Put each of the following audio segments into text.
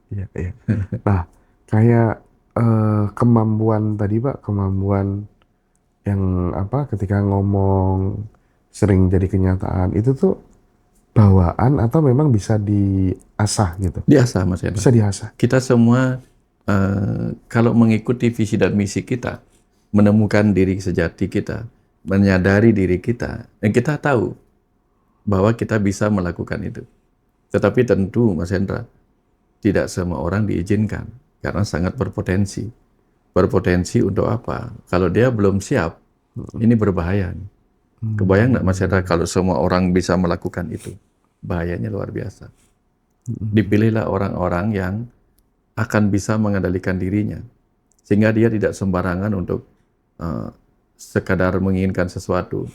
Iya, iya. Nah, kayak kemampuan tadi Pak, kemampuan yang apa ketika ngomong sering jadi kenyataan itu tuh bawaan atau memang bisa diasah gitu? Biasa, Mas Hendra. Bisa diasah. Kita semua kalau mengikuti visi dan misi kita, menemukan diri sejati kita, menyadari diri kita, dan kita tahu bahwa kita bisa melakukan itu. Tetapi tentu, Mas Hendra, tidak semua orang diizinkan karena sangat berpotensi. Berpotensi untuk apa? Kalau dia belum siap, Mm, ini berbahaya. Kebayang nggak Mas Hendra mm, kalau semua orang bisa melakukan itu? Bahayanya luar biasa. mm, Dipilihlah orang-orang yang akan bisa mengendalikan dirinya. Sehingga dia tidak sembarangan untuk uh, sekadar menginginkan sesuatu.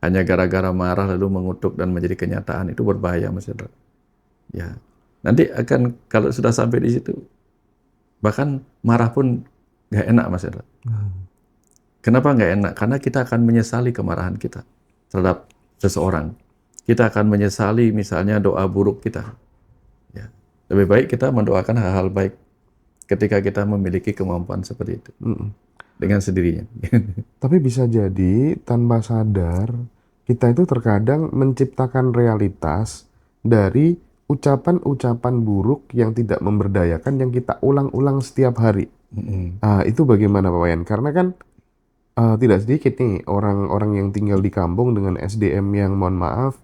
Hanya gara-gara marah lalu mengutuk dan menjadi kenyataan. Itu berbahaya Mas Hendra. Ya. Nanti akan kalau sudah sampai di situ, bahkan marah pun nggak enak Mas Hendra. mm. Kenapa nggak enak? Karena kita akan menyesali kemarahan kita terhadap seseorang. Kita akan menyesali misalnya doa buruk kita. Ya. Lebih baik kita mendoakan hal-hal baik ketika kita memiliki kemampuan seperti itu Mm. dengan sendirinya. Tapi bisa jadi tanpa sadar kita itu terkadang menciptakan realitas dari ucapan-ucapan buruk yang tidak memberdayakan yang kita ulang-ulang setiap hari. Mm-mm. Itu bagaimana Pak Wayan? Karena kan tidak sedikit nih orang-orang yang tinggal di kampung dengan SDM yang mohon maaf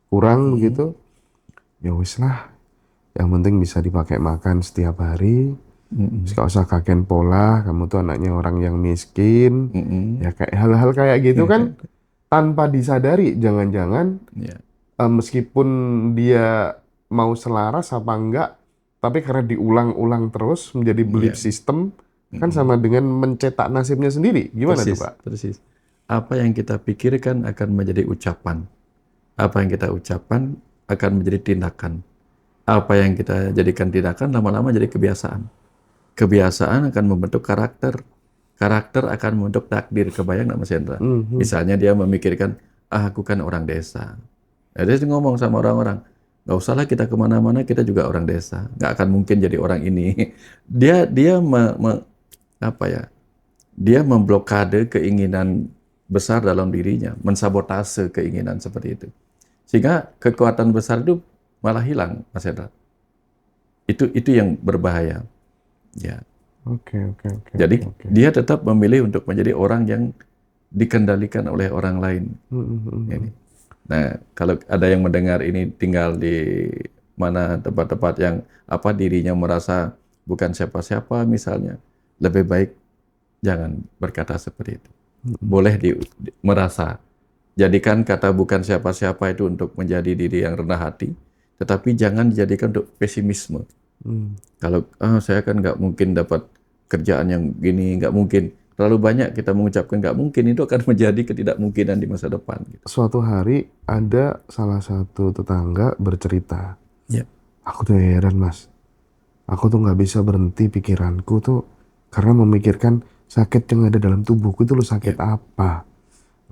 kurang Mm-mm. begitu. Ya wis lah, yang penting bisa dipakai makan setiap hari. Terus Mm-mm. gak usah kakek pola, kamu tuh anaknya orang yang miskin. Mm-mm. Ya kayak hal-hal kayak gitu kan tanpa disadari, jangan-jangan Ya, meskipun dia mau selaras apa enggak, tapi karena diulang-ulang terus menjadi belief ya. system, kan Mm-mm. sama dengan mencetak nasibnya sendiri. Gimana tuh Persis, Pak? persis. Apa yang kita pikirkan akan menjadi ucapan. Apa yang kita ucapkan akan menjadi tindakan. Apa yang kita jadikan tindakan lama-lama jadi kebiasaan. Kebiasaan akan membentuk karakter. Karakter akan membentuk takdir. Kebayang nggak Mas Hendra? Mhm. Misalnya dia memikirkan, ah aku kan orang desa. Nah, dia ngomong sama orang-orang, nggak usahlah kita kemana-mana, kita juga orang desa. Nggak akan mungkin jadi orang ini. Dia apa ya? Dia memblokade keinginan besar dalam dirinya, mensabotase keinginan seperti itu. Sehingga kekuatan besar itu malah hilang, Mas Hendra. Itu yang berbahaya. Ya. Oke, oke, oke, oke, Jadi oke. dia tetap memilih untuk menjadi orang yang dikendalikan oleh orang lain. Mhm, mhm, Ini. mhm. Nah, kalau ada yang mendengar ini tinggal di mana tempat-tempat yang apa dirinya merasa bukan siapa-siapa misalnya, lebih baik jangan berkata seperti itu. Mhm. Boleh merasa. Jadikan kata bukan siapa-siapa itu untuk menjadi diri yang rendah hati, tetapi jangan dijadikan untuk pesimisme. Hmm. Kalau saya kan nggak mungkin dapat kerjaan yang gini, nggak mungkin. Terlalu banyak kita mengucapkan nggak mungkin itu akan menjadi ketidakmungkinan di masa depan. Gitu. Suatu hari ada salah satu tetangga bercerita, Ya, aku tuh heran mas, aku tuh nggak bisa berhenti pikiranku tuh karena memikirkan sakit yang ada dalam tubuhku itu loh sakit ya, apa,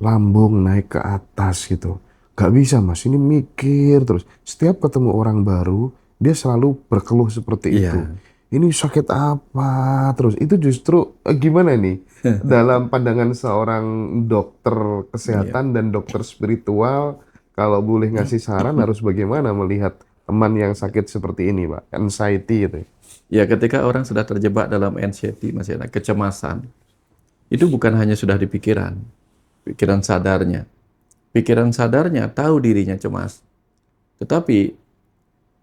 lambung naik ke atas gitu. Gak bisa mas, ini mikir terus. Setiap ketemu orang baru, dia selalu berkeluh seperti itu. iya. Ini sakit apa terus? Itu justru gimana nih? Dalam pandangan seorang dokter Iya. kesehatan dan dokter spiritual, kalau boleh ngasih saran harus bagaimana melihat teman yang sakit seperti ini, Pak? Anxiety itu. Ya, ketika orang sudah terjebak dalam anxiety, masih ada kecemasan, itu bukan hanya sudah di pikiran, pikiran sadarnya. Pikiran sadarnya tahu dirinya cemas, tetapi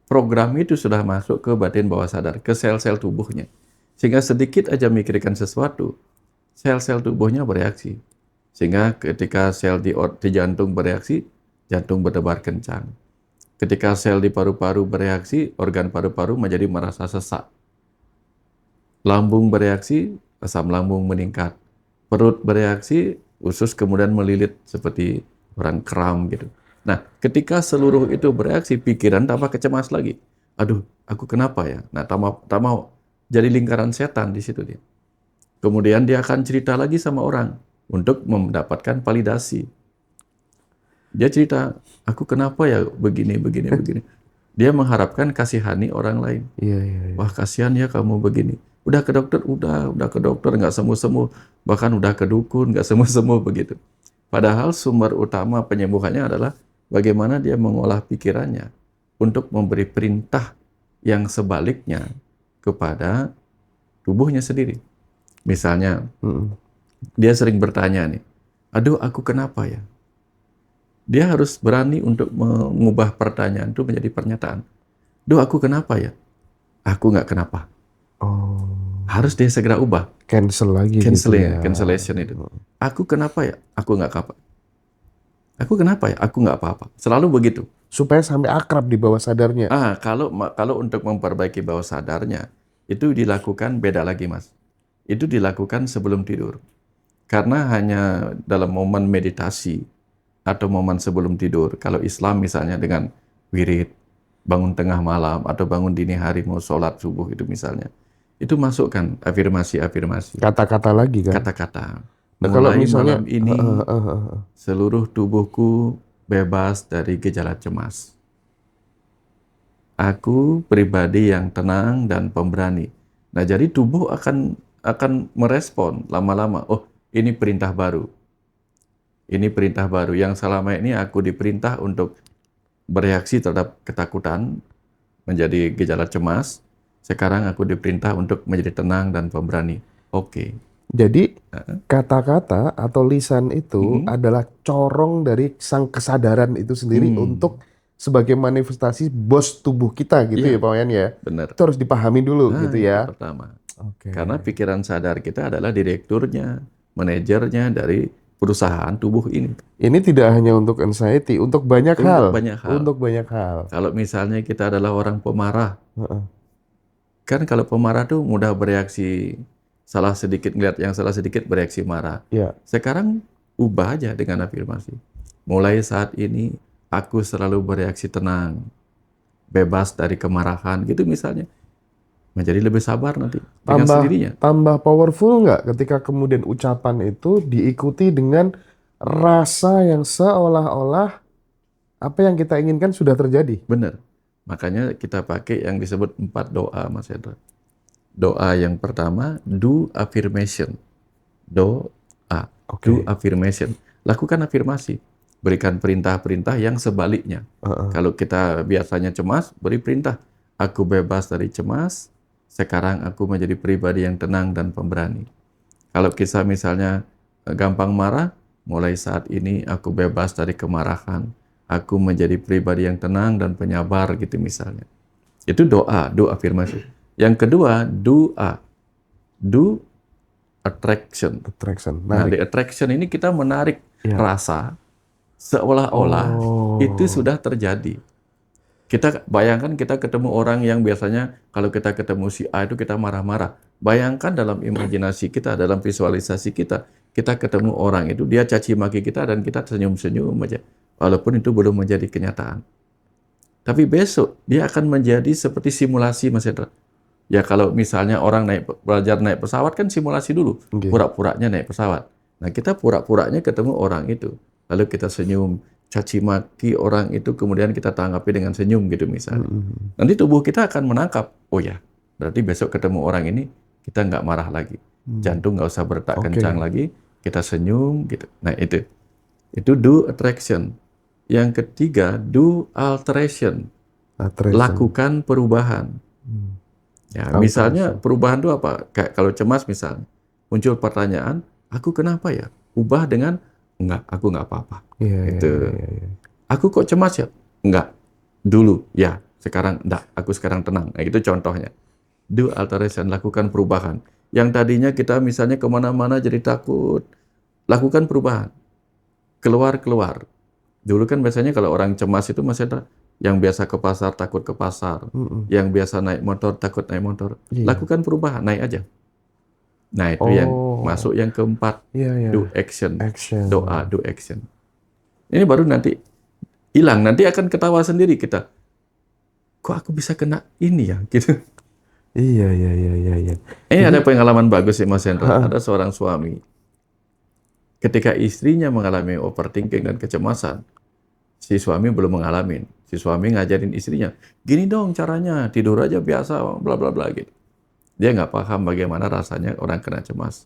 program itu sudah masuk ke batin bawah sadar, ke sel-sel tubuhnya. Sehingga sedikit aja mikirkan sesuatu, sel-sel tubuhnya bereaksi. Sehingga ketika sel di jantung bereaksi, jantung berdebar kencang. Ketika sel di paru-paru bereaksi, organ paru-paru menjadi merasa sesak. Lambung bereaksi, asam lambung meningkat. Perut bereaksi, usus kemudian melilit seperti orang kram gitu. Nah, ketika seluruh itu bereaksi, pikiran tambah kecemas lagi. Aduh, aku kenapa ya? Nah, tak mau jadi lingkaran setan di situ dia. Kemudian dia akan cerita lagi sama orang untuk mendapatkan validasi. Dia cerita, aku kenapa ya begini, begini, begini. Dia mengharapkan kasihani orang lain. Iya, iya, iya. Wah, kasihan ya kamu begini. Udah ke dokter, udah ke dokter nggak sembuh-sembuh, bahkan udah ke dukun nggak sembuh-sembuh begitu. Padahal sumber utama penyembuhannya adalah bagaimana dia mengolah pikirannya untuk memberi perintah yang sebaliknya kepada tubuhnya sendiri. Misalnya, Mm-mm. dia sering bertanya nih, aduh aku kenapa ya? Dia harus berani untuk mengubah pertanyaan itu menjadi pernyataan. Duh aku kenapa ya? Aku nggak kenapa. Oh, Harus dia segera ubah. cancel lagi gitu ya. Cancellation itu. Aku kenapa ya? Aku nggak apa. Aku kenapa ya? Aku nggak apa-apa. Selalu begitu. Supaya sampai akrab di bawah sadarnya. Kalau untuk memperbaiki bawah sadarnya, itu dilakukan beda lagi, Mas. Itu dilakukan sebelum tidur. Karena hanya dalam momen meditasi atau momen sebelum tidur, kalau Islam misalnya dengan wirid, bangun tengah malam atau bangun dini hari mau sholat subuh itu misalnya, itu masukkan afirmasi-afirmasi, Kata-kata lagi kan. kata-kata. Nah, kalau Mulai misalnya malam ini, seluruh tubuhku bebas dari gejala cemas. Aku pribadi yang tenang dan pemberani. Nah, jadi tubuh akan merespon lama-lama. Oh, ini perintah baru. Ini perintah baru yang selama ini aku diperintah untuk bereaksi terhadap ketakutan, menjadi gejala cemas. Sekarang aku diperintah untuk menjadi tenang dan pemberani. Oke. jadi kata-kata atau lisan itu Mm-mm. adalah corong dari sang kesadaran itu sendiri Hmm. untuk sebagai manifestasi bos tubuh kita gitu ya Iya, Pak Wayan ya. benar. Itu harus dipahami dulu gitu Itu ya. pertama. Oke. Karena pikiran sadar kita adalah direkturnya, manajernya dari perusahaan tubuh ini. Ini tidak hanya untuk anxiety, untuk banyak Untuk hal. banyak hal. Untuk banyak hal. Kalau misalnya kita adalah orang pemarah, Heeh. kan kalau pemarah tuh mudah bereaksi, salah sedikit ngeliat yang salah sedikit bereaksi marah. Ya, Sekarang ubah aja dengan afirmasi. Mulai saat ini aku selalu bereaksi tenang, bebas dari kemarahan gitu misalnya. Menjadi lebih sabar nanti dengan tambah sendirinya. tambah powerful nggak ketika kemudian ucapan itu diikuti dengan rasa yang seolah-olah apa yang kita inginkan sudah terjadi. Benar. Makanya kita pakai yang disebut 4 doa, Mas Hendra. Doa yang pertama, do affirmation. Doa, do Oke. affirmation. Lakukan afirmasi. Berikan perintah-perintah yang sebaliknya. Heeh. Kalau kita biasanya cemas, beri perintah. Aku bebas dari cemas, sekarang aku menjadi pribadi yang tenang dan pemberani. Kalau kita misalnya gampang marah, mulai saat ini aku bebas dari kemarahan. Aku menjadi pribadi yang tenang dan penyabar gitu misalnya. Itu doa, do afirmasi. Yang kedua, do attraction. Attraction. Nah, di Menarik. attraction ini kita menarik Ya. rasa seolah-olah itu Oh. sudah terjadi. Kita bayangkan kita ketemu orang yang biasanya kalau kita ketemu si A itu kita marah-marah. Bayangkan dalam imajinasi kita, dalam visualisasi kita, kita ketemu orang itu, dia caci maki kita dan kita senyum-senyum aja. Walaupun itu belum menjadi kenyataan. Tapi besok dia akan menjadi seperti simulasi, Mas Hendra. Ya kalau misalnya orang belajar naik pesawat kan simulasi dulu, Oke. pura-puranya naik pesawat. Nah kita pura-puranya ketemu orang itu, lalu kita senyum, caci maki orang itu, kemudian kita tanggapi dengan senyum gitu misalnya. Mm-mm. Nanti tubuh kita akan menangkap, oh ya, berarti besok ketemu orang ini kita nggak marah lagi, jantung nggak usah berdetak Oke. kencang lagi, kita senyum gitu. Nah itu do attraction. Yang ketiga do alteration, Attraction. lakukan perubahan. Hmm. Ya, Alteration. misalnya perubahan itu apa? Kayak kalau cemas misalnya, muncul pertanyaan, aku kenapa ya? Ubah dengan, enggak, aku nggak apa-apa. Iya, iya, Itu. iya, iya. Aku kok cemas ya? Enggak. Dulu, ya. Sekarang, enggak. Aku sekarang tenang. Nah, itu contohnya. Do alteration, lakukan perubahan. Yang tadinya kita misalnya kemana-mana jadi takut, lakukan perubahan. Keluar-keluar. Dulu kan biasanya kalau orang cemas itu masih ada yang biasa ke pasar takut ke pasar, Mm-mm. yang biasa naik motor takut naik motor. Iya. Lakukan perubahan, naik aja. Nah itu yang Oh. masuk yang keempat, Iya, iya. do action, Action. doa, do action. Ini baru nanti hilang, nanti akan ketawa sendiri kita. Kok aku bisa kena ini ya? Gitu. Iya, iya, iya, iya, iya. Ini Jadi, ada pengalaman bagus sih Mas Hendra. Ha-ha. Ada seorang suami, ketika istrinya mengalami overthinking dan kecemasan, Si suami belum mengalami. Si suami ngajarin istrinya, gini dong caranya, tidur aja biasa, bla bla bla gitu. Dia nggak paham bagaimana rasanya orang kena cemas.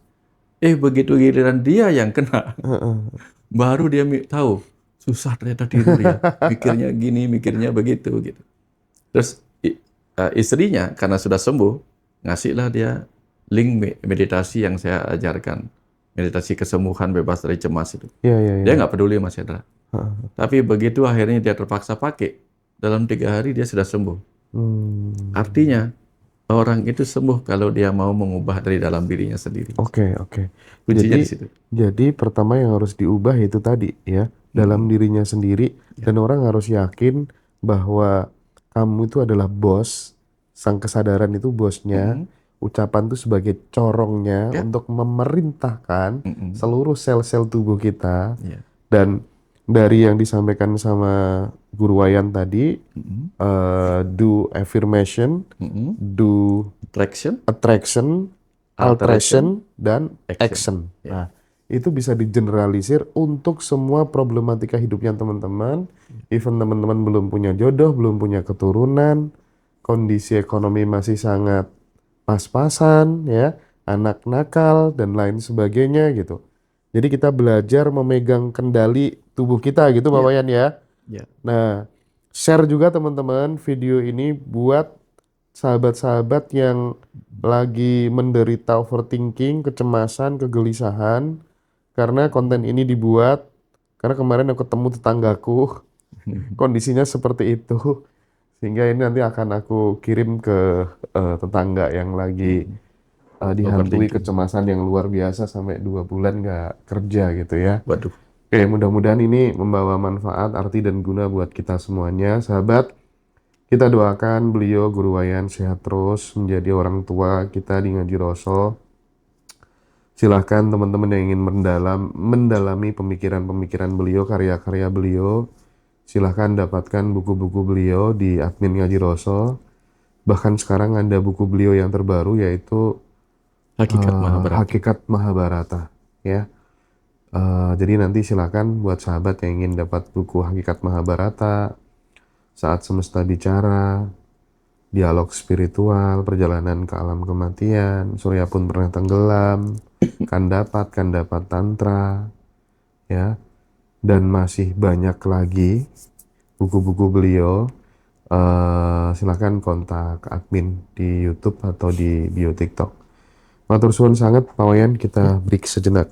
Begitu giliran dia yang kena, Heeh. baru dia tahu, susah ternyata tidur ya. Mikirnya gini, mikirnya begitu gitu. Terus istrinya karena sudah sembuh, ngasihlah dia link meditasi yang saya ajarkan. Meditasi kesembuhan bebas dari cemas itu. Iya, iya, Dia iya. nggak peduli Mas Hendra. Heeh. Tapi begitu akhirnya dia terpaksa pakai, dalam 3 hari dia sudah sembuh. Hmm. Artinya, orang itu sembuh kalau dia mau mengubah dari dalam dirinya sendiri. Oke, oke. Kuncinya Jadi, di situ. pertama yang harus diubah itu tadi ya, dalam Mm-mm. dirinya sendiri, Ya. dan orang harus yakin bahwa kamu itu adalah bos, sang kesadaran itu bosnya, Mm-mm. ucapan itu sebagai corongnya Ya. untuk memerintahkan Mm-mm. seluruh sel-sel tubuh kita. Ya. Dan dari yang disampaikan sama Guru Wayan tadi, Mm-mm. do affirmation, Mm-mm. do Traction, attraction, alteration, alteration, dan action. action. Ya. Nah, itu bisa digeneralisir untuk semua problematika hidupnya teman-teman. Even teman-teman belum punya jodoh, belum punya keturunan, kondisi ekonomi masih sangat pas-pasan, ya, anak nakal, dan lain sebagainya gitu. Jadi kita belajar memegang kendali tubuh kita gitu, Pak Ya. Wayan ya. Ya. Nah, share juga teman-teman video ini buat sahabat-sahabat yang lagi menderita overthinking, kecemasan, kegelisahan, karena konten ini dibuat karena kemarin aku ketemu tetanggaku kondisinya seperti itu, sehingga ini nanti akan aku kirim ke tetangga yang lagi dihantui Overthinking. kecemasan yang luar biasa sampai 2 bulan nggak kerja gitu ya. Waduh. Oke, mudah-mudahan ini membawa manfaat, arti, dan guna buat kita semuanya, sahabat. Kita doakan beliau Guru Wayan sehat terus menjadi orang tua kita di Ngaji Roso. Silahkan teman-teman yang ingin mendalami pemikiran-pemikiran beliau, karya-karya beliau, silahkan dapatkan buku-buku beliau di admin Ngaji Roso. Bahkan sekarang ada buku beliau yang terbaru yaitu Hakikat Mahabharata. Hakikat Mahabharata. Ya, jadi nanti silahkan buat sahabat yang ingin dapat buku Hakikat Mahabharata, Saat Semesta Bicara, Dialog Spiritual, Perjalanan ke Alam Kematian, Surya Pun Pernah Tenggelam, kan dapat Tantra, ya, dan masih banyak lagi buku-buku beliau. Silakan kontak admin di YouTube atau di bio TikTok. Matur suwun sangat, Pak Wayan, kita break sejenak.